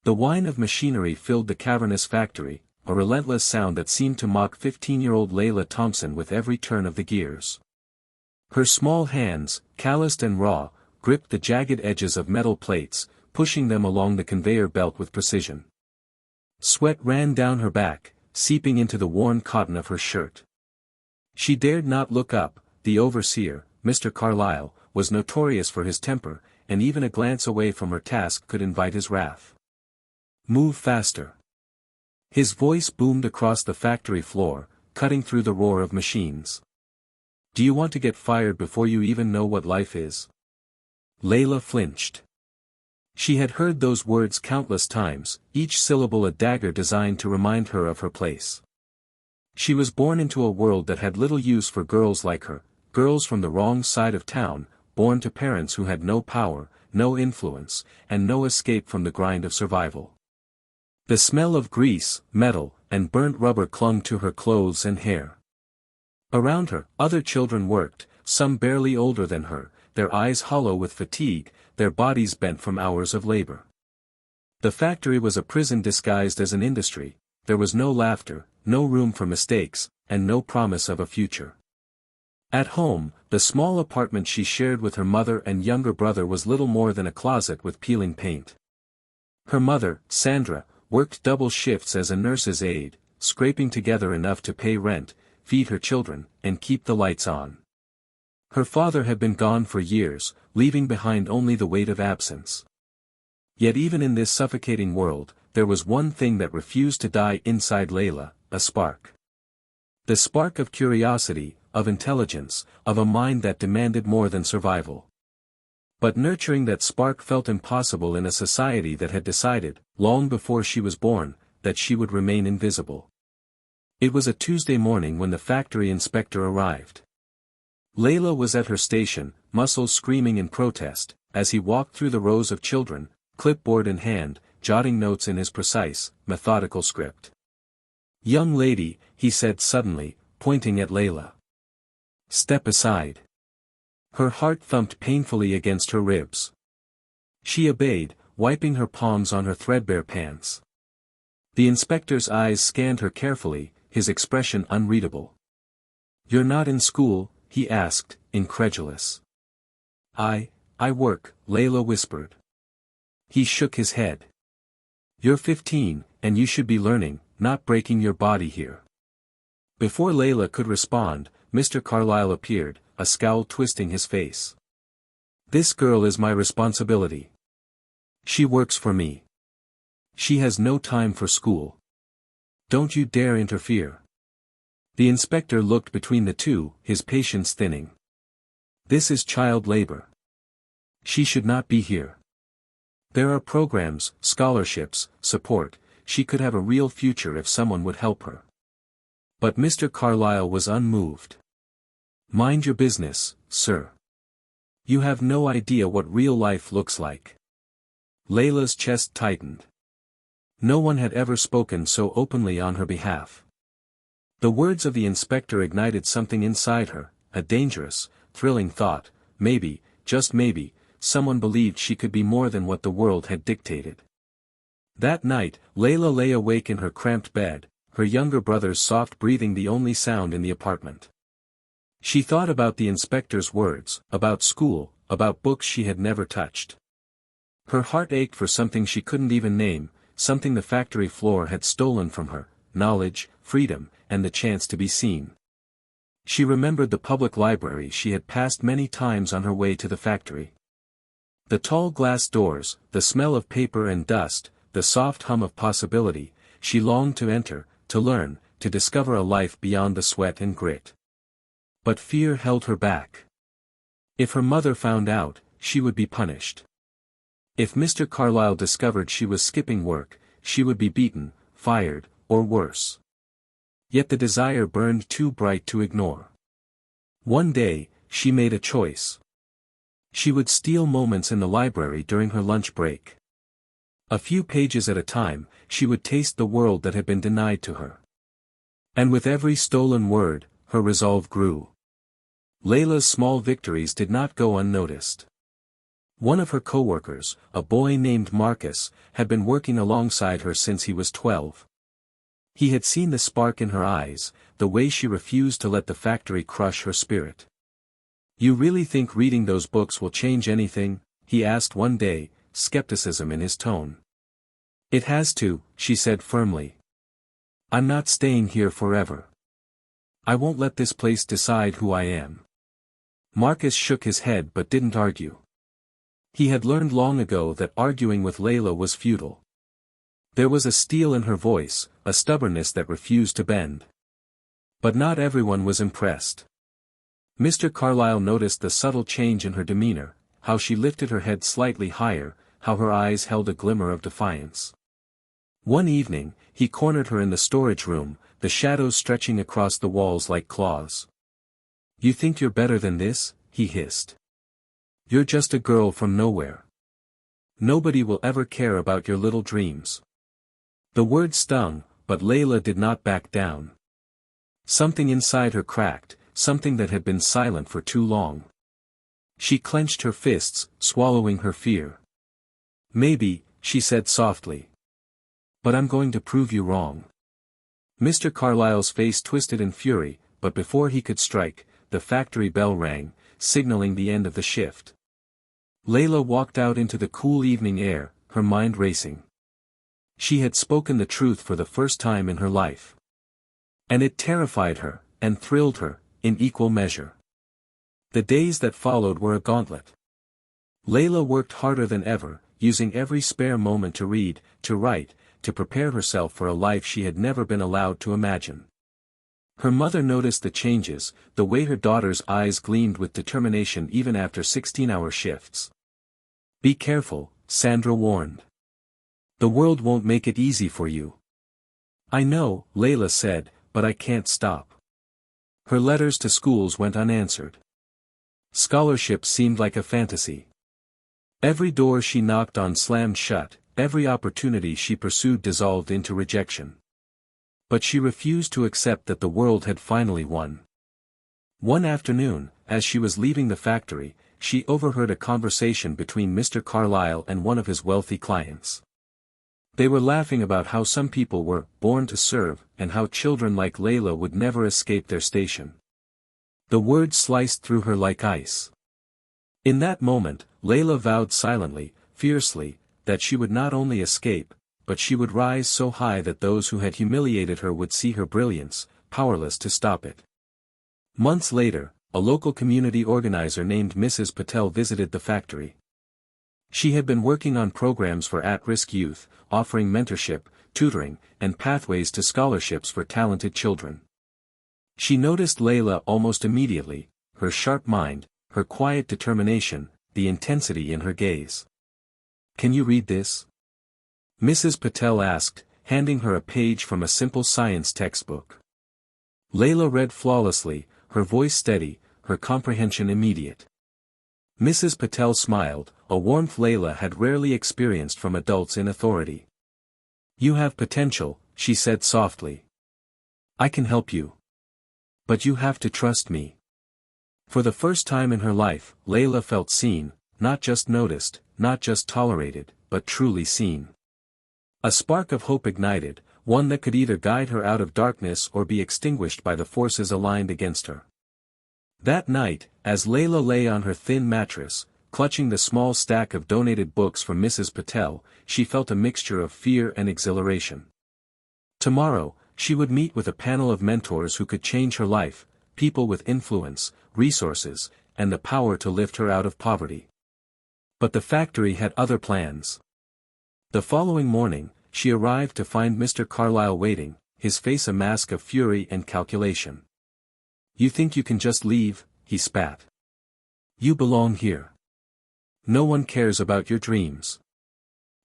The whine of machinery filled the cavernous factory, a relentless sound that seemed to mock 15-year-old Laila Thompson with every turn of the gears. Her small hands, calloused and raw, gripped the jagged edges of metal plates, pushing them along the conveyor belt with precision. Sweat ran down her back, seeping into the worn cotton of her shirt. She dared not look up. The overseer, Mr. Carlyle, was notorious for his temper, and even a glance away from her task could invite his wrath. "Move faster." His voice boomed across the factory floor, cutting through the roar of machines. "Do you want to get fired before you even know what life is?" Laila flinched. She had heard those words countless times, each syllable a dagger designed to remind her of her place. She was born into a world that had little use for girls like her, girls from the wrong side of town, born to parents who had no power, no influence, and no escape from the grind of survival. The smell of grease, metal, and burnt rubber clung to her clothes and hair. Around her, other children worked, some barely older than her, their eyes hollow with fatigue, their bodies bent from hours of labor. The factory was a prison disguised as an industry. There was no laughter, no room for mistakes, and no promise of a future. At home, the small apartment she shared with her mother and younger brother was little more than a closet with peeling paint. Her mother, Sandra, worked double shifts as a nurse's aide, scraping together enough to pay rent, feed her children, and keep the lights on. Her father had been gone for years, leaving behind only the weight of absence. Yet even in this suffocating world, there was one thing that refused to die inside Laila, a spark. The spark of curiosity, of intelligence, of a mind that demanded more than survival. But nurturing that spark felt impossible in a society that had decided, long before she was born, that she would remain invisible. It was a Tuesday morning when the factory inspector arrived. Laila was at her station, muscles screaming in protest, as he walked through the rows of children, clipboard in hand, jotting notes in his precise, methodical script. "Young lady," he said suddenly, pointing at Laila. "Step aside." Her heart thumped painfully against her ribs. She obeyed, wiping her palms on her threadbare pants. The inspector's eyes scanned her carefully, his expression unreadable. "You're not in school?" he asked, incredulous. I work," Laila whispered. He shook his head. "You're 15, and you should be learning, not breaking your body here." Before Laila could respond, Mr. Carlyle appeared, a scowl twisting his face. "This girl is my responsibility. She works for me. She has no time for school. Don't you dare interfere." The inspector looked between the two, his patience thinning. "This is child labor. She should not be here. There are programs, scholarships, support. She could have a real future if someone would help her." But Mr. Carlyle was unmoved. "Mind your business, sir. You have no idea what real life looks like." Laila's chest tightened. No one had ever spoken so openly on her behalf. The words of the inspector ignited something inside her, a dangerous, thrilling thought. Maybe, just maybe, someone believed she could be more than what the world had dictated. That night, Laila lay awake in her cramped bed, her younger brother's soft breathing the only sound in the apartment. She thought about the inspector's words, about school, about books she had never touched. Her heart ached for something she couldn't even name, something the factory floor had stolen from her: knowledge, freedom, and the chance to be seen. She remembered the public library she had passed many times on her way to the factory. The tall glass doors, the smell of paper and dust, the soft hum of possibility. She longed to enter, to learn, to discover a life beyond the sweat and grit. But fear held her back. If her mother found out, she would be punished. If Mr. Carlyle discovered she was skipping work, she would be beaten, fired, or worse. Yet the desire burned too bright to ignore. One day, she made a choice. She would steal moments in the library during her lunch break. A few pages at a time, she would taste the world that had been denied to her. And with every stolen word, her resolve grew. Laila's small victories did not go unnoticed. One of her co-workers, a boy named Marcus, had been working alongside her since he was 12. He had seen the spark in her eyes, the way she refused to let the factory crush her spirit. "You really think reading those books will change anything?" he asked one day, skepticism in his tone. "It has to," she said firmly. "I'm not staying here forever. I won't let this place decide who I am." Marcus shook his head but didn't argue. He had learned long ago that arguing with Laila was futile. There was a steel in her voice, a stubbornness that refused to bend. But not everyone was impressed. Mr. Carlyle noticed the subtle change in her demeanor, how she lifted her head slightly higher, how her eyes held a glimmer of defiance. One evening, he cornered her in the storage room, the shadows stretching across the walls like claws. "You think you're better than this?" he hissed. "You're just a girl from nowhere. Nobody will ever care about your little dreams." The word stung, but Laila did not back down. Something inside her cracked, something that had been silent for too long. She clenched her fists, swallowing her fear. "Maybe," she said softly. "But I'm going to prove you wrong." Mr. Carlyle's face twisted in fury, but before he could strike, the factory bell rang, signaling the end of the shift. Laila walked out into the cool evening air, her mind racing. She had spoken the truth for the first time in her life. And it terrified her, and thrilled her, in equal measure. The days that followed were a gauntlet. Laila worked harder than ever, using every spare moment to read, to write, to prepare herself for a life she had never been allowed to imagine. Her mother noticed the changes, the way her daughter's eyes gleamed with determination even after 16-hour shifts. "Be careful," Sandra warned. "The world won't make it easy for you." "I know," Laila said, "but I can't stop." Her letters to schools went unanswered. Scholarship seemed like a fantasy. Every door she knocked on slammed shut, every opportunity she pursued dissolved into rejection. But she refused to accept that the world had finally won. One afternoon, as she was leaving the factory, she overheard a conversation between Mr. Carlyle and one of his wealthy clients. They were laughing about how some people were born to serve, and how children like Laila would never escape their station. The words sliced through her like ice. In that moment, Laila vowed silently, fiercely, that she would not only escape, but she would rise so high that those who had humiliated her would see her brilliance, powerless to stop it. Months later, a local community organizer named Mrs. Patel visited the factory. She had been working on programs for at-risk youth, offering mentorship, tutoring, and pathways to scholarships for talented children. She noticed Laila almost immediately, her sharp mind, her quiet determination, the intensity in her gaze. "Can you read this?" Mrs. Patel asked, handing her a page from a simple science textbook. Laila read flawlessly, her voice steady, her comprehension immediate. Mrs. Patel smiled, a warmth Laila had rarely experienced from adults in authority. "You have potential," she said softly. "I can help you. But you have to trust me." For the first time in her life, Laila felt seen, not just noticed, not just tolerated, but truly seen. A spark of hope ignited, one that could either guide her out of darkness or be extinguished by the forces aligned against her. That night, as Laila lay on her thin mattress, clutching the small stack of donated books from Mrs. Patel, she felt a mixture of fear and exhilaration. Tomorrow, she would meet with a panel of mentors who could change her life, people with influence, resources, and the power to lift her out of poverty. But the factory had other plans. The following morning, she arrived to find Mr. Carlyle waiting, his face a mask of fury and calculation. "You think you can just leave?" he spat. "You belong here. No one cares about your dreams."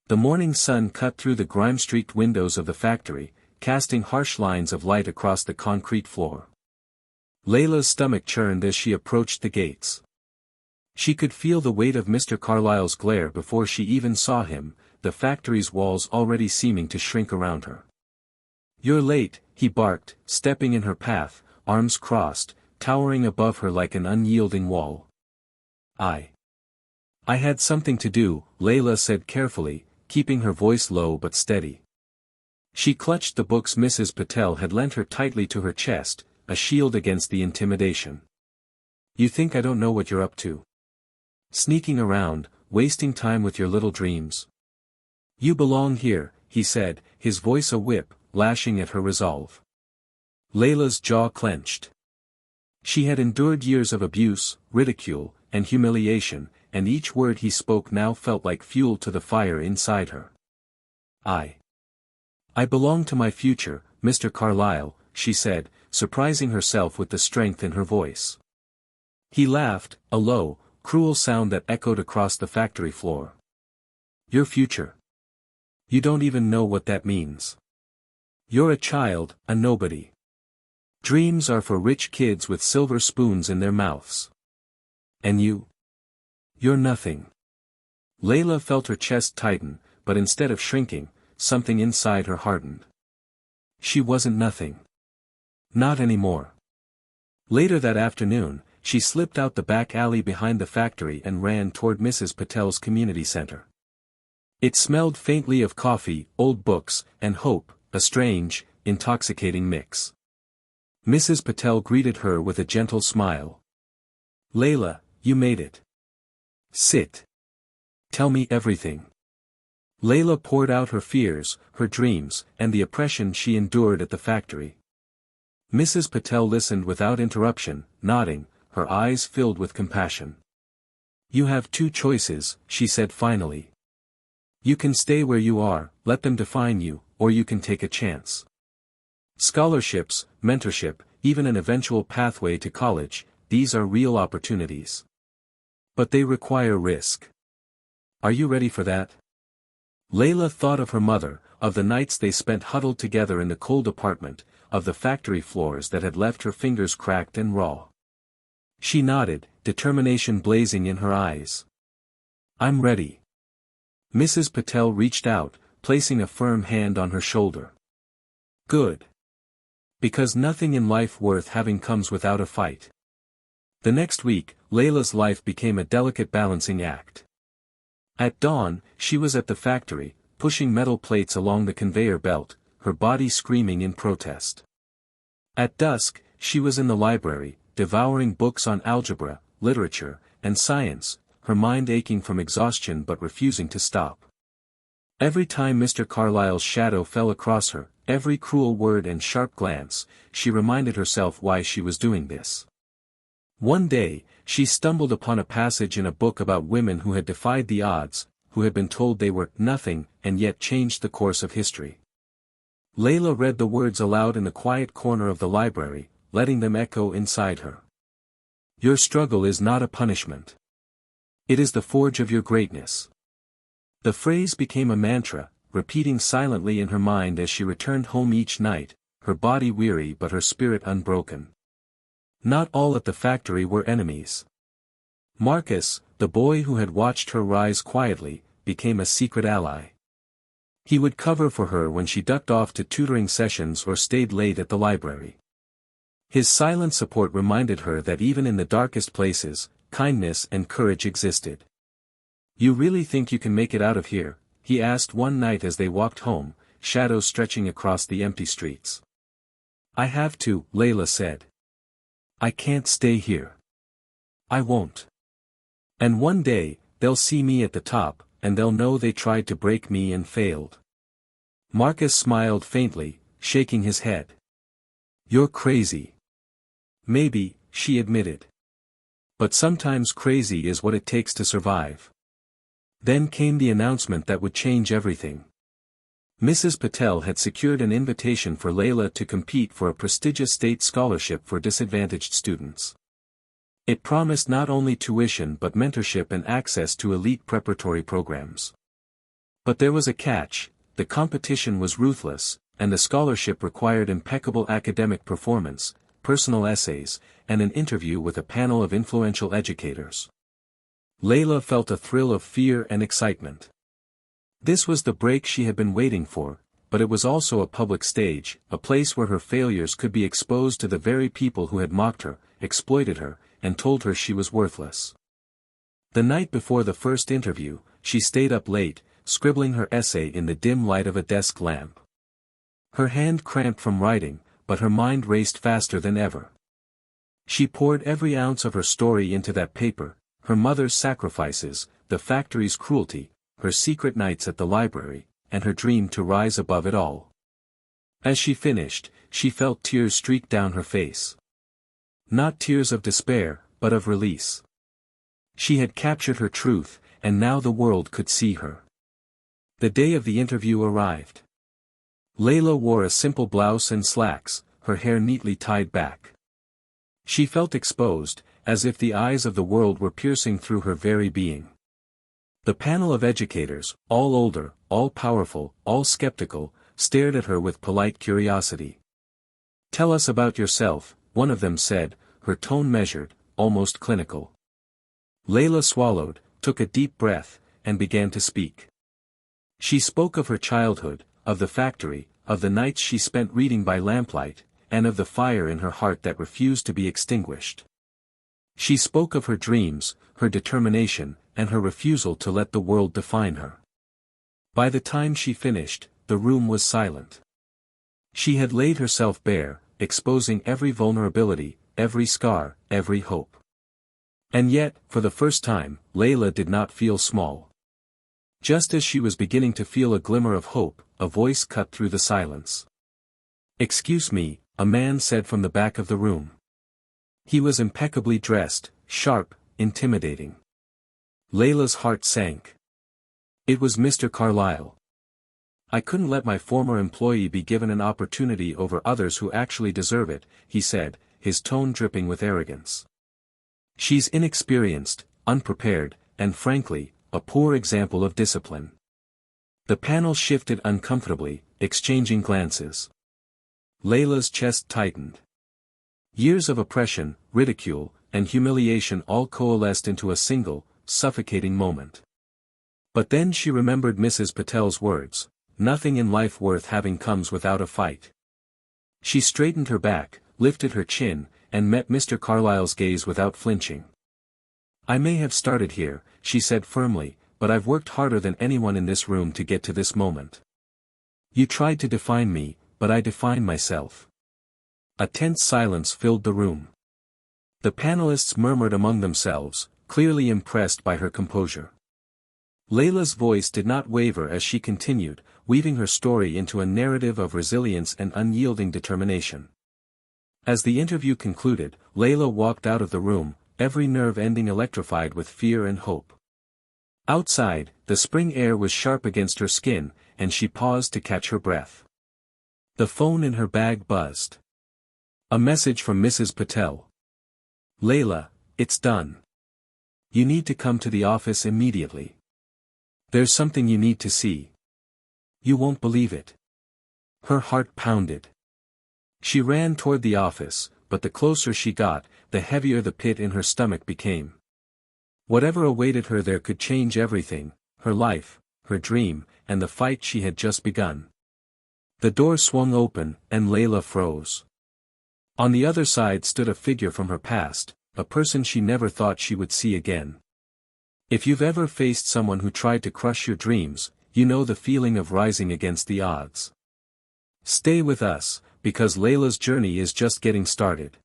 The morning sun cut through the grime-streaked windows of the factory, casting harsh lines of light across the concrete floor. Laila's stomach churned as she approached the gates. She could feel the weight of Mr. Carlyle's glare before she even saw him, the factory's walls already seeming to shrink around her. "You're late," he barked, stepping in her path, arms crossed, towering above her like an unyielding wall. I had something to do, Laila said carefully, keeping her voice low but steady. She clutched the books Mrs. Patel had lent her tightly to her chest, a shield against the intimidation. You think I don't know what you're up to? Sneaking around, wasting time with your little dreams. You belong here, he said, his voice a whip, lashing at her resolve. Layla's jaw clenched. She had endured years of abuse, ridicule, and humiliation, and each word he spoke now felt like fuel to the fire inside her. I belong to my future, Mr. Carlyle, she said, surprising herself with the strength in her voice. He laughed, a low, cruel sound that echoed across the factory floor. Your future. You don't even know what that means. You're a child, a nobody. Dreams are for rich kids with silver spoons in their mouths. And you? You're nothing. Laila felt her chest tighten, but instead of shrinking, something inside her hardened. She wasn't nothing. Not anymore. Later that afternoon, she slipped out the back alley behind the factory and ran toward Mrs. Patel's community center. It smelled faintly of coffee, old books, and hope, a strange, intoxicating mix. Mrs. Patel greeted her with a gentle smile. Laila, you made it. Sit. Tell me everything. Laila poured out her fears, her dreams, and the oppression she endured at the factory. Mrs. Patel listened without interruption, nodding, her eyes filled with compassion. You have two choices, she said finally. You can stay where you are, let them define you, or you can take a chance. Scholarships, mentorship, even an eventual pathway to college, these are real opportunities. But they require risk. Are you ready for that? Laila thought of her mother, of the nights they spent huddled together in the cold apartment, of the factory floors that had left her fingers cracked and raw. She nodded, determination blazing in her eyes. I'm ready. Mrs. Patel reached out, placing a firm hand on her shoulder. Good. Because nothing in life worth having comes without a fight. The next week, Layla's life became a delicate balancing act. At dawn, she was at the factory, pushing metal plates along the conveyor belt, her body screaming in protest. At dusk, she was in the library, devouring books on algebra, literature, and science, her mind aching from exhaustion but refusing to stop. Every time Mr. Carlyle's shadow fell across her, every cruel word and sharp glance, she reminded herself why she was doing this. One day, she stumbled upon a passage in a book about women who had defied the odds, who had been told they were nothing, and yet changed the course of history. Laila read the words aloud in the quiet corner of the library, letting them echo inside her. Your struggle is not a punishment. It is the forge of your greatness. The phrase became a mantra, repeating silently in her mind as she returned home each night, her body weary but her spirit unbroken. Not all at the factory were enemies. Marcus, the boy who had watched her rise quietly, became a secret ally. He would cover for her when she ducked off to tutoring sessions or stayed late at the library. His silent support reminded her that even in the darkest places, kindness and courage existed. You really think you can make it out of here? He asked one night as they walked home, shadows stretching across the empty streets. I have to, Laila said. I can't stay here. I won't. And one day, they'll see me at the top, and they'll know they tried to break me and failed. Marcus smiled faintly, shaking his head. You're crazy. Maybe, she admitted. But sometimes crazy is what it takes to survive. Then came the announcement that would change everything. Mrs. Patel had secured an invitation for Laila to compete for a prestigious state scholarship for disadvantaged students. It promised not only tuition but mentorship and access to elite preparatory programs. But there was a catch: the competition was ruthless, and the scholarship required impeccable academic performance, personal essays, and an interview with a panel of influential educators. Laila felt a thrill of fear and excitement. This was the break she had been waiting for, but it was also a public stage, a place where her failures could be exposed to the very people who had mocked her, exploited her, and told her she was worthless. The night before the first interview, she stayed up late, scribbling her essay in the dim light of a desk lamp. Her hand cramped from writing, but her mind raced faster than ever. She poured every ounce of her story into that paper, her mother's sacrifices, the factory's cruelty, her secret nights at the library, and her dream to rise above it all. As she finished, she felt tears streak down her face. Not tears of despair, but of release. She had captured her truth, and now the world could see her. The day of the interview arrived. Laila wore a simple blouse and slacks, her hair neatly tied back. She felt exposed, as if the eyes of the world were piercing through her very being. The panel of educators, all older, all powerful, all skeptical, stared at her with polite curiosity. "Tell us about yourself," one of them said, her tone measured, almost clinical. Laila swallowed, took a deep breath, and began to speak. She spoke of her childhood, of the factory, of the nights she spent reading by lamplight, and of the fire in her heart that refused to be extinguished. She spoke of her dreams, her determination, and her refusal to let the world define her. By the time she finished, the room was silent. She had laid herself bare, exposing every vulnerability, every scar, every hope. And yet, for the first time, Laila did not feel small. Just as she was beginning to feel a glimmer of hope, a voice cut through the silence. "Excuse me," a man said from the back of the room. He was impeccably dressed, sharp, intimidating. Laila's heart sank. It was Mr. Carlyle. "I couldn't let my former employee be given an opportunity over others who actually deserve it," he said, his tone dripping with arrogance. "She's inexperienced, unprepared, and frankly, a poor example of discipline." The panel shifted uncomfortably, exchanging glances. Laila's chest tightened. Years of oppression, ridicule, and humiliation all coalesced into a single, suffocating moment. But then she remembered Mrs. Patel's words, "Nothing in life worth having comes without a fight." She straightened her back, lifted her chin, and met Mr. Carlyle's gaze without flinching. "I may have started here," she said firmly, "but I've worked harder than anyone in this room to get to this moment. You tried to define me, but I defined myself." A tense silence filled the room. The panelists murmured among themselves, clearly impressed by her composure. Laila's voice did not waver as she continued, weaving her story into a narrative of resilience and unyielding determination. As the interview concluded, Laila walked out of the room, every nerve ending electrified with fear and hope. Outside, the spring air was sharp against her skin, and she paused to catch her breath. The phone in her bag buzzed. A message from Mrs. Patel. "Laila, it's done. You need to come to the office immediately. There's something you need to see. You won't believe it." Her heart pounded. She ran toward the office, but the closer she got, the heavier the pit in her stomach became. Whatever awaited her there could change everything, her life, her dream, and the fight she had just begun. The door swung open, and Laila froze. On the other side stood a figure from her past, a person she never thought she would see again. If you've ever faced someone who tried to crush your dreams, you know the feeling of rising against the odds. Stay with us, because Laila's journey is just getting started.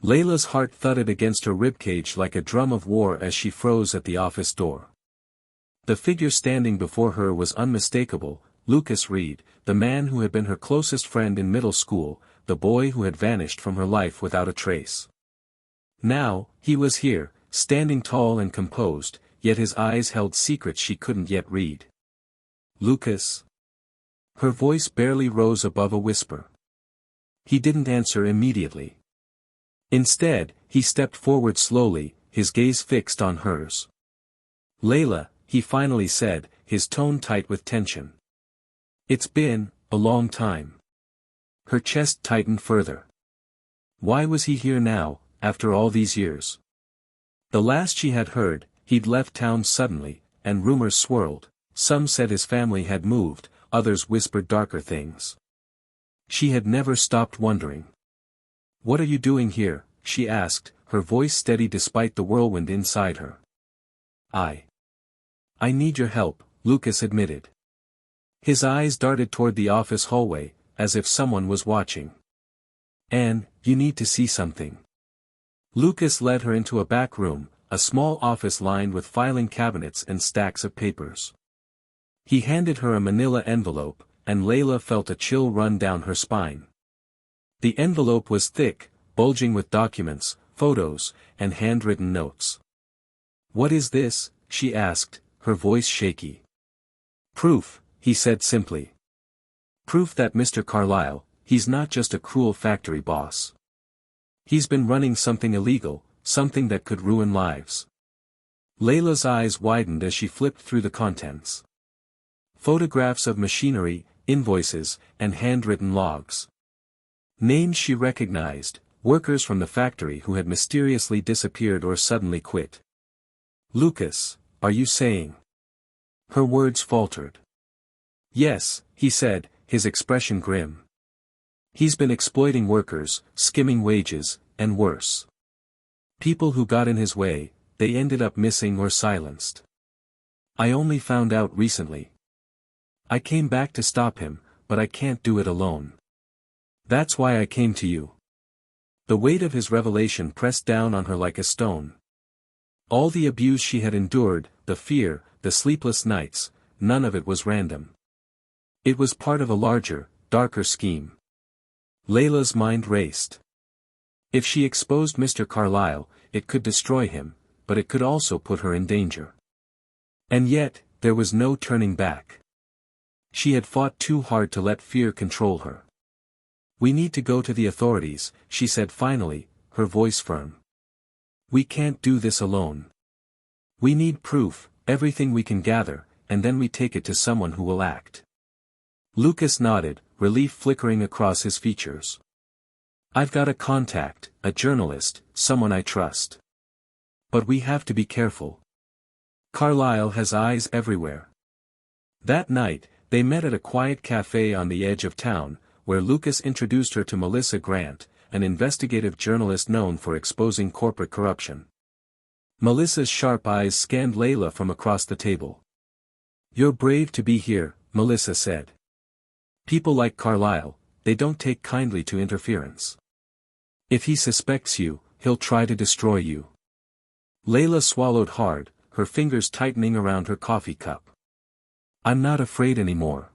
Laila's heart thudded against her ribcage like a drum of war as she froze at the office door. The figure standing before her was unmistakable, Lucas Reed, the man who had been her closest friend in middle school, the boy who had vanished from her life without a trace. Now, he was here, standing tall and composed, yet his eyes held secrets she couldn't yet read. "Lucas?" Her voice barely rose above a whisper. He didn't answer immediately. Instead, he stepped forward slowly, his gaze fixed on hers. "Laila," he finally said, his tone tight with tension. "It's been a long time." Her chest tightened further. Why was he here now, after all these years? The last she had heard, he'd left town suddenly, and rumors swirled. Some said his family had moved, others whispered darker things. She had never stopped wondering. "What are you doing here?" she asked, her voice steady despite the whirlwind inside her. I need your help, Lucas admitted. His eyes darted toward the office hallway, as if someone was watching. Anne, you need to see something. Lucas led her into a back room, a small office lined with filing cabinets and stacks of papers. He handed her a manila envelope, and Laila felt a chill run down her spine. The envelope was thick, bulging with documents, photos, and handwritten notes. What is this? She asked, her voice shaky. Proof, he said simply. Proof that Mr. Carlyle, he's not just a cruel factory boss. He's been running something illegal, something that could ruin lives. Layla's eyes widened as she flipped through the contents. Photographs of machinery, invoices, and handwritten logs. Names she recognized, workers from the factory who had mysteriously disappeared or suddenly quit. Lucas, are you saying? Her words faltered. Yes, he said, his expression grim. He's been exploiting workers, skimming wages, and worse. People who got in his way, they ended up missing or silenced. I only found out recently. I came back to stop him, but I can't do it alone. That's why I came to you. The weight of his revelation pressed down on her like a stone. All the abuse she had endured, the fear, the sleepless nights, none of it was random. It was part of a larger, darker scheme. Layla's mind raced. If she exposed Mr. Carlyle, it could destroy him, but it could also put her in danger. And yet, there was no turning back. She had fought too hard to let fear control her. We need to go to the authorities, she said finally, her voice firm. We can't do this alone. We need proof, everything we can gather, and then we take it to someone who will act. Lucas nodded, relief flickering across his features. I've got a contact, a journalist, someone I trust. But we have to be careful. Carlyle has eyes everywhere. That night, they met at a quiet cafe on the edge of town, where Lucas introduced her to Melissa Grant, an investigative journalist known for exposing corporate corruption. Melissa's sharp eyes scanned Layla from across the table. You're brave to be here, Melissa said. People like Carlyle, they don't take kindly to interference. If he suspects you, he'll try to destroy you. Layla swallowed hard, her fingers tightening around her coffee cup. I'm not afraid anymore.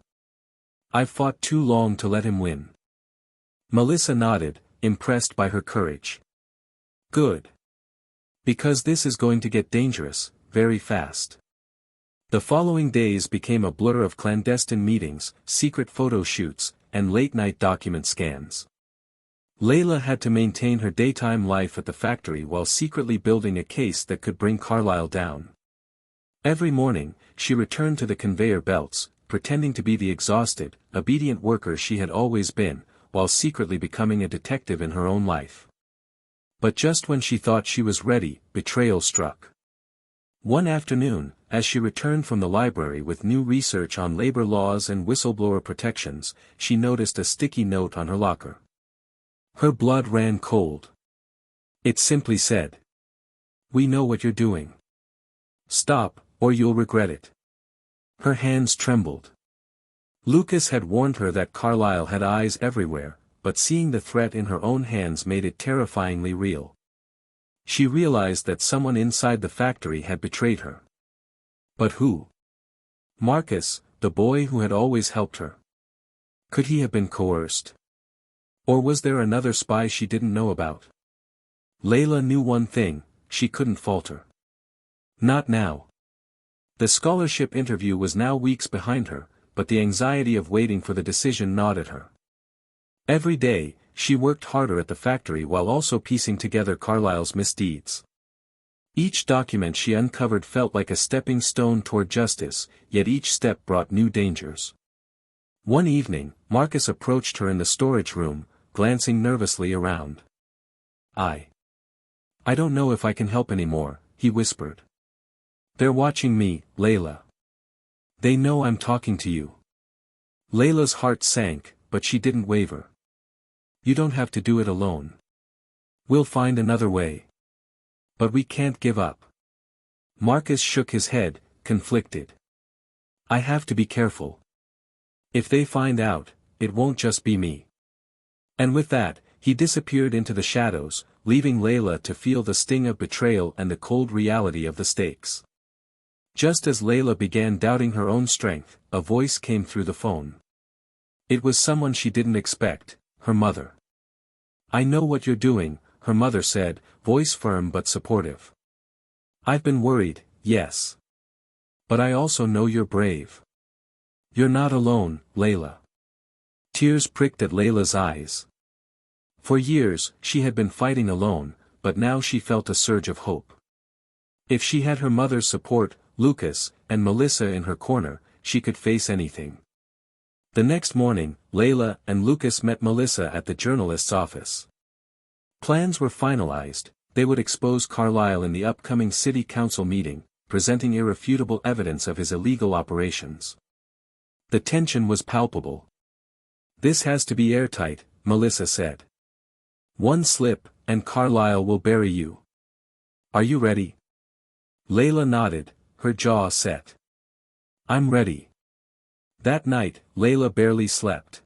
I've fought too long to let him win. Melissa nodded, impressed by her courage. Good. Because this is going to get dangerous, very fast. The following days became a blur of clandestine meetings, secret photo shoots, and late-night document scans. Layla had to maintain her daytime life at the factory while secretly building a case that could bring Carlyle down. Every morning, she returned to the conveyor belts, pretending to be the exhausted, obedient worker she had always been, while secretly becoming a detective in her own life. But just when she thought she was ready, betrayal struck. One afternoon, as she returned from the library with new research on labor laws and whistleblower protections, she noticed a sticky note on her locker. Her blood ran cold. It simply said, "We know what you're doing. Stop, or you'll regret it." Her hands trembled. Lucas had warned her that Carlyle had eyes everywhere, but seeing the threat in her own hands made it terrifyingly real. She realized that someone inside the factory had betrayed her. But who? Marcus, the boy who had always helped her. Could he have been coerced? Or was there another spy she didn't know about? Layla knew one thing, she couldn't falter. Not now. The scholarship interview was now weeks behind her, but the anxiety of waiting for the decision gnawed at her. Every day, she worked harder at the factory while also piecing together Carlyle's misdeeds. Each document she uncovered felt like a stepping stone toward justice, yet each step brought new dangers. One evening, Marcus approached her in the storage room, glancing nervously around. I don't know if I can help anymore," he whispered. "They're watching me, Layla. They know I'm talking to you." Layla's heart sank, but she didn't waver. "You don't have to do it alone. We'll find another way. But we can't give up." Marcus shook his head, conflicted. I have to be careful. If they find out, it won't just be me. And with that, he disappeared into the shadows, leaving Laila to feel the sting of betrayal and the cold reality of the stakes. Just as Laila began doubting her own strength, a voice came through the phone. It was someone she didn't expect, her mother. I know what you're doing, her mother said, voice firm but supportive. I've been worried, yes. But I also know you're brave. You're not alone, Laila. Tears pricked at Layla's eyes. For years, she had been fighting alone, but now she felt a surge of hope. If she had her mother's support, Lucas, and Melissa in her corner, she could face anything. The next morning, Laila and Lucas met Melissa at the journalist's office. Plans were finalized. They would expose Carlisle in the upcoming city council meeting, presenting irrefutable evidence of his illegal operations. The tension was palpable. This has to be airtight, Melissa said. One slip, and Carlisle will bury you. Are you ready? Laila nodded, her jaw set. I'm ready. That night, Laila barely slept.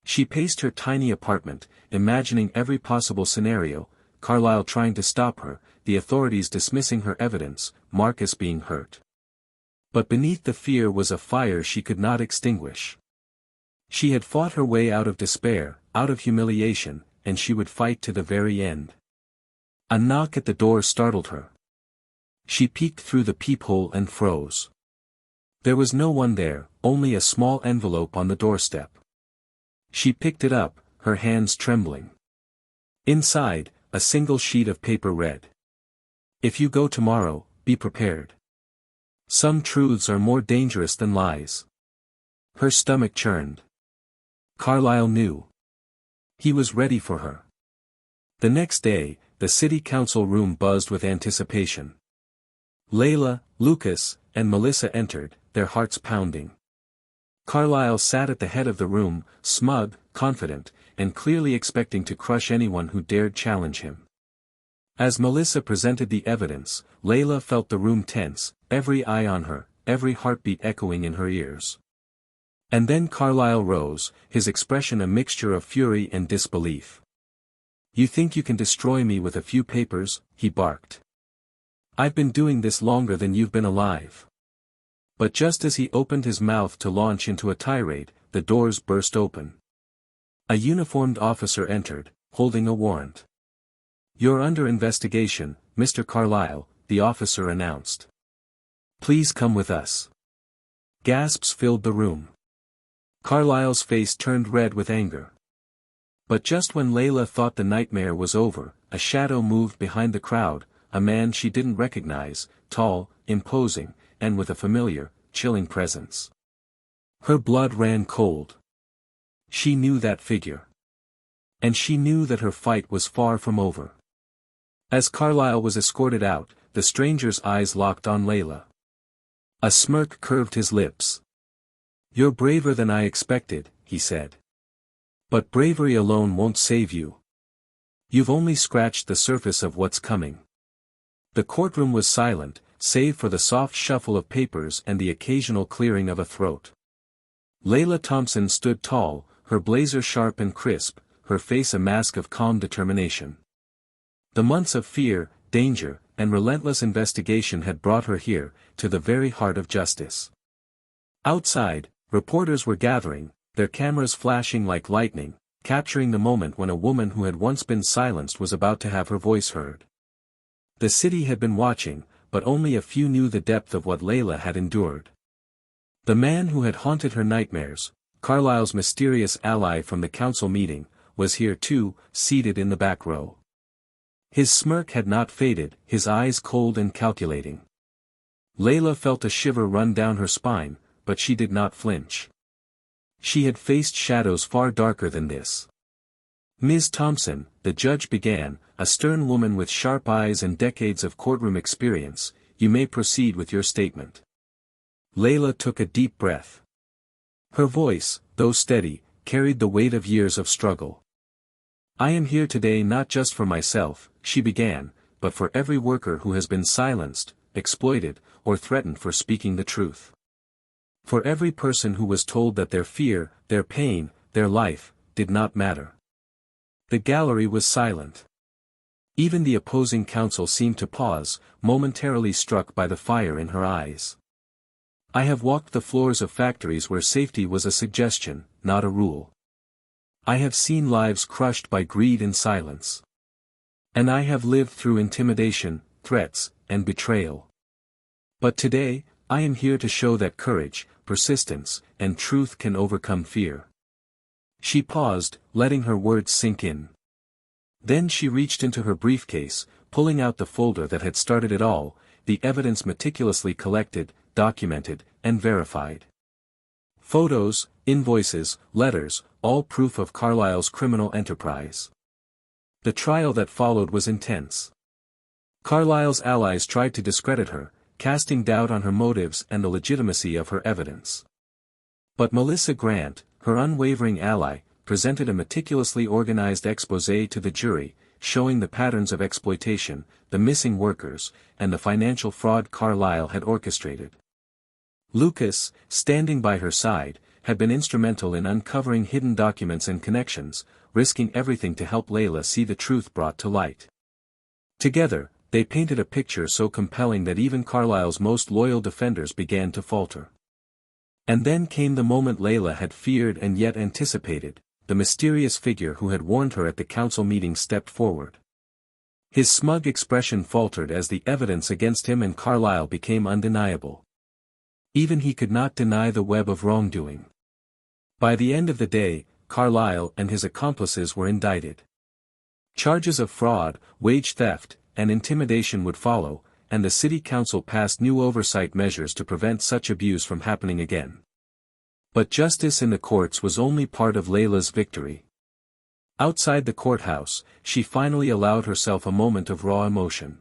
She paced her tiny apartment, imagining every possible scenario, Carlisle trying to stop her, the authorities dismissing her evidence, Marcus being hurt. But beneath the fear was a fire she could not extinguish. She had fought her way out of despair, out of humiliation, and she would fight to the very end. A knock at the door startled her. She peeked through the peephole and froze. There was no one there, only a small envelope on the doorstep. She picked it up, her hands trembling. Inside, a single sheet of paper read. If you go tomorrow, be prepared. Some truths are more dangerous than lies. Her stomach churned. Carlisle knew. He was ready for her. The next day, the city council room buzzed with anticipation. Laila, Lucas, and Melissa entered, their hearts pounding. Carlisle sat at the head of the room, smug, confident, and clearly expecting to crush anyone who dared challenge him. As Melissa presented the evidence, Laila felt the room tense, every eye on her, every heartbeat echoing in her ears. And then Carlisle rose, his expression a mixture of fury and disbelief. You think you can destroy me with a few papers, he barked. I've been doing this longer than you've been alive. But just as he opened his mouth to launch into a tirade, the doors burst open. A uniformed officer entered, holding a warrant. You're under investigation, Mr. Carlisle, the officer announced. Please come with us. Gasps filled the room. Carlisle's face turned red with anger. But just when Laila thought the nightmare was over, a shadow moved behind the crowd, a man she didn't recognize, tall, imposing, and with a familiar, chilling presence. Her blood ran cold. She knew that figure. And she knew that her fight was far from over. As Carlisle was escorted out, the stranger's eyes locked on Laila. A smirk curved his lips. You're braver than I expected, he said. But bravery alone won't save you. You've only scratched the surface of what's coming. The courtroom was silent, save for the soft shuffle of papers and the occasional clearing of a throat. Laila Thompson stood tall, her blazer sharp and crisp, her face a mask of calm determination. The months of fear, danger, and relentless investigation had brought her here, to the very heart of justice. Outside, reporters were gathering, their cameras flashing like lightning, capturing the moment when a woman who had once been silenced was about to have her voice heard. The city had been watching, but only a few knew the depth of what Laila had endured. The man who had haunted her nightmares, Carlisle's mysterious ally from the council meeting, was here too, seated in the back row. His smirk had not faded, his eyes cold and calculating. Laila felt a shiver run down her spine, but she did not flinch. She had faced shadows far darker than this. Ms. Thompson, the judge began, a stern woman with sharp eyes and decades of courtroom experience, you may proceed with your statement. Laila took a deep breath. Her voice, though steady, carried the weight of years of struggle. I am here today not just for myself, she began, but for every worker who has been silenced, exploited, or threatened for speaking the truth. For every person who was told that their fear, their pain, their life, did not matter. The gallery was silent. Even the opposing counsel seemed to pause, momentarily struck by the fire in her eyes. I have walked the floors of factories where safety was a suggestion, not a rule. I have seen lives crushed by greed and silence. And I have lived through intimidation, threats, and betrayal. But today, I am here to show that courage, persistence, and truth can overcome fear. She paused, letting her words sink in. Then she reached into her briefcase, pulling out the folder that had started it all, the evidence meticulously collected, documented, and verified. Photos, invoices, letters, all proof of Carlyle's criminal enterprise. The trial that followed was intense. Carlyle's allies tried to discredit her, casting doubt on her motives and the legitimacy of her evidence. But Melissa Grant, her unwavering ally, presented a meticulously organized exposé to the jury, showing the patterns of exploitation, the missing workers, and the financial fraud Carlyle had orchestrated. Lucas, standing by her side, had been instrumental in uncovering hidden documents and connections, risking everything to help Laila see the truth brought to light. Together, they painted a picture so compelling that even Carlyle's most loyal defenders began to falter. And then came the moment Laila had feared and yet anticipated. The mysterious figure who had warned her at the council meeting stepped forward. His smug expression faltered as the evidence against him and Carlyle became undeniable. Even he could not deny the web of wrongdoing. By the end of the day, Carlyle and his accomplices were indicted. Charges of fraud, wage theft, and intimidation would follow, and the city council passed new oversight measures to prevent such abuse from happening again. But justice in the courts was only part of Laila's victory. Outside the courthouse, she finally allowed herself a moment of raw emotion.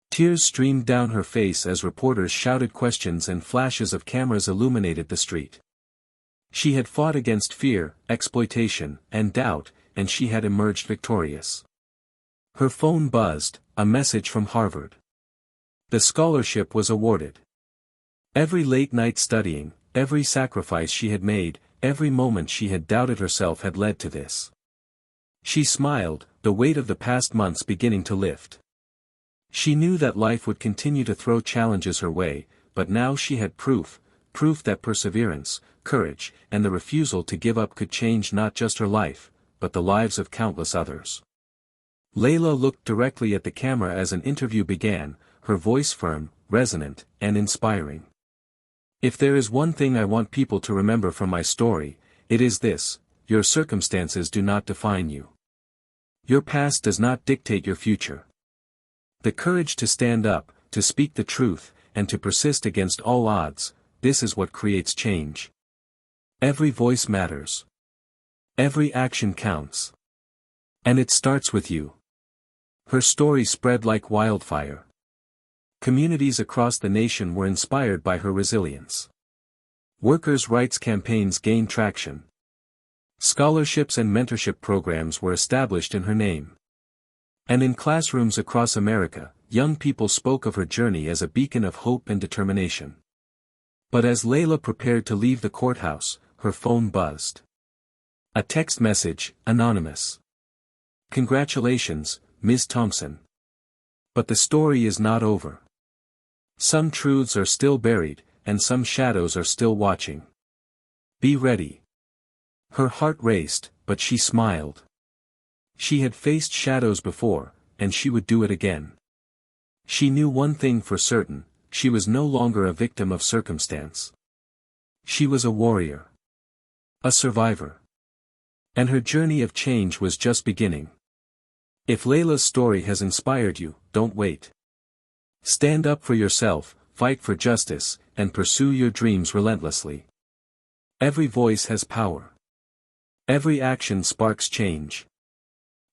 Tears streamed down her face as reporters shouted questions and flashes of cameras illuminated the street. She had fought against fear, exploitation, and doubt, and she had emerged victorious. Her phone buzzed, a message from Harvard. The scholarship was awarded. Every late night studying, every sacrifice she had made, every moment she had doubted herself had led to this. She smiled, the weight of the past months beginning to lift. She knew that life would continue to throw challenges her way, but now she had proof that perseverance, courage, and the refusal to give up could change not just her life, but the lives of countless others. Laila looked directly at the camera as an interview began, her voice firm, resonant, and inspiring. If there is one thing I want people to remember from my story, it is this: your circumstances do not define you. Your past does not dictate your future. The courage to stand up, to speak the truth, and to persist against all odds, this is what creates change. Every voice matters. Every action counts. And it starts with you. Her story spread like wildfire. Communities across the nation were inspired by her resilience. Workers' rights campaigns gained traction. Scholarships and mentorship programs were established in her name. And in classrooms across America, young people spoke of her journey as a beacon of hope and determination. But as Laila prepared to leave the courthouse, her phone buzzed. A text message, anonymous. "Congratulations, Ms. Thompson. But the story is not over. Some truths are still buried, and some shadows are still watching. Be ready." Her heart raced, but she smiled. She had faced shadows before, and she would do it again. She knew one thing for certain: she was no longer a victim of circumstance. She was a warrior. A survivor. And her journey of change was just beginning. If Laila's story has inspired you, don't wait. Stand up for yourself, fight for justice, and pursue your dreams relentlessly. Every voice has power. Every action sparks change.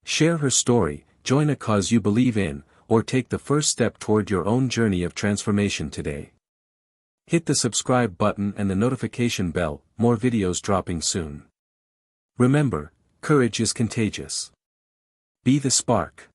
Share her story, join a cause you believe in, or take the first step toward your own journey of transformation today. Hit the subscribe button and the notification bell, more videos dropping soon. Remember, courage is contagious. Be the spark.